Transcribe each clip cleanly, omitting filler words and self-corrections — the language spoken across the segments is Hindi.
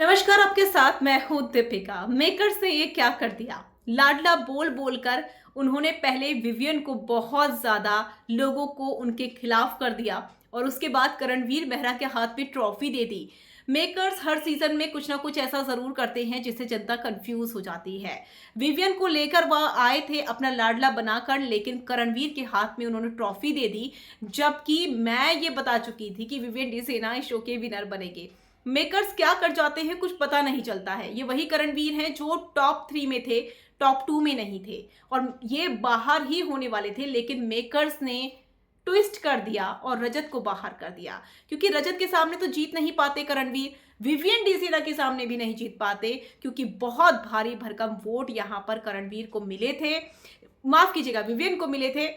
नमस्कार, आपके साथ मैं हूं दीपिका। मेकर्स ने ये क्या कर दिया? लाडला बोल बोलकर उन्होंने पहले विवियन को बहुत ज्यादा लोगों को उनके खिलाफ कर दिया और उसके बाद करणवीर मेहरा के हाथ में ट्रॉफी दे दी। मेकर्स हर सीजन में कुछ ना कुछ ऐसा जरूर करते हैं जिससे जनता कंफ्यूज हो जाती है। विवियन को लेकर वह आए थे अपना लाडला बनाकर, लेकिन करणवीर के हाथ में उन्होंने ट्रॉफी दे दी, जबकि मैं ये बता चुकी थी कि विवियन डी सेना इस शो के विनर बनेंगे। मेकर्स क्या कर जाते हैं कुछ पता नहीं चलता है। ये वही करणवीर हैं जो टॉप 3 में थे, टॉप 2 में नहीं थे और ये बाहर ही होने वाले थे, लेकिन मेकर्स ने ट्विस्ट कर दिया और रजत को बाहर कर दिया, क्योंकि रजत के सामने तो जीत नहीं पाते करणवीर, विवियन डीसिना के सामने भी नहीं जीत पाते, क्योंकि बहुत भारी भरकम वोट यहां पर करणवीर को मिले थे, माफ कीजिएगा विवियन को मिले थे,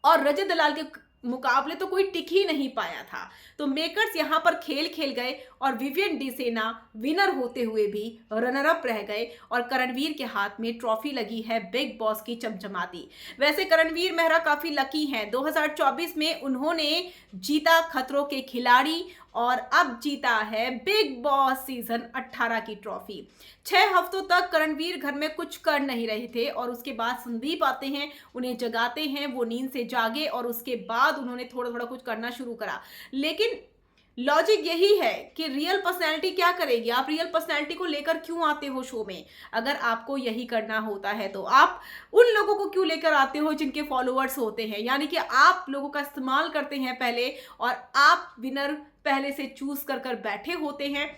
और रजत दलाल के मुकाबले तो कोई टिक ही नहीं पाया था। तो मेकर्स यहां पर खेल खेल गए और विवियन डी सेना विनर होते हुए भी रनर अप रह गए और करणवीर के हाथ में ट्रॉफी लगी है बिग बॉस की चमचमाती। वैसे करणवीर मेहरा काफी लकी हैं, 2024 में उन्होंने जीता खतरों के खिलाड़ी और अब जीता है बिग बॉस सीजन 18 की ट्रॉफी। 6 हफ्तों तक करणवीर घर में कुछ कर नहीं रहे थे और उसके बाद संदीप आते हैं, उन्हें जगाते हैं, वो नींद से जागे और उसके बाद उन्होंने थोड़ा थोड़ा कुछ करना शुरू करा। लेकिन लॉजिक यही है कि रियल पर्सनैलिटी क्या करेगी? आप रियल पर्सनैलिटी को लेकर क्यों आते हो शो में? अगर आपको यही करना होता है तो आप उन लोगों को क्यों लेकर आते हो जिनके फॉलोअर्स होते हैं? यानी कि आप लोगों का इस्तेमाल करते हैं पहले और आप विनर पहले से चूज कर कर बैठे होते हैं,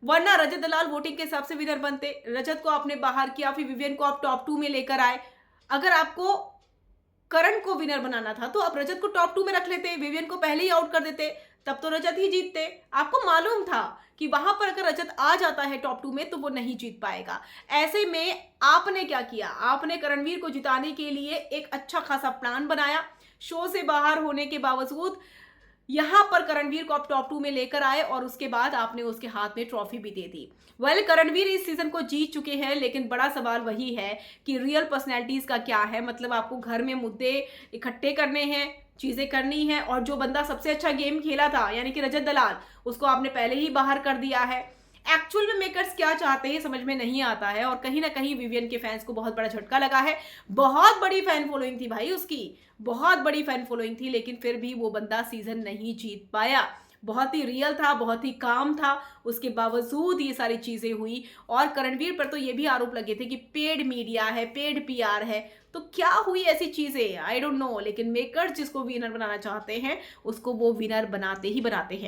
वरना रजत दलाल वोटिंग के हिसाब से विनर बनते। रजत को आपने बाहर किया, फिर विवियन को आप टॉप 2 में लेकर आए। अगर आपको करण को विनर बनाना था तो आप रजत को टॉप 2 में रख लेते, विवियन को पहले ही आउट कर देते, तब तो रजत ही जीतते। आपको मालूम था कि वहां पर अगर रजत आ जाता है टॉप 2 में तो वो नहीं जीत पाएगा। ऐसे में आपने क्या किया? आपने करणवीर को जिताने के लिए एक अच्छा खासा प्लान बनाया। शो से बाहर होने के बावजूद यहां पर करणवीर को आप टॉप 2 में लेकर आए और उसके बाद आपने उसके हाथ में ट्रॉफी भी दे दी। करणवीर इस सीजन को जीत चुके हैं, लेकिन बड़ा सवाल वही है कि रियल पर्सनैलिटीज का क्या है। मतलब आपको घर में मुद्दे इकट्ठे करने हैं, चीजें करनी है, और जो बंदा सबसे अच्छा गेम खेला था यानी कि रजत दलाल, उसको आपने पहले ही बाहर कर दिया है। एक्चुअल में मेकर्स क्या चाहते हैं समझ में नहीं आता है, और कहीं ना कहीं विवियन के फैंस को बहुत बड़ा झटका लगा है। बहुत बड़ी फैन फॉलोइंग थी भाई उसकी, बहुत बड़ी फैन फॉलोइंग थी, लेकिन फिर भी वो बंदा सीजन नहीं जीत पाया। बहुत ही रियल था, बहुत ही काम था, उसके बावजूद ये सारी चीजें हुई। और करणवीर पर तो ये भी आरोप लगे थे कि पेड मीडिया है, पेड पीआर है। तो क्या हुई ऐसी चीजें? आई डोंट नो, लेकिन मेकर्स जिसको विनर बनाना चाहते हैं उसको वो विनर बनाते ही बनाते हैं।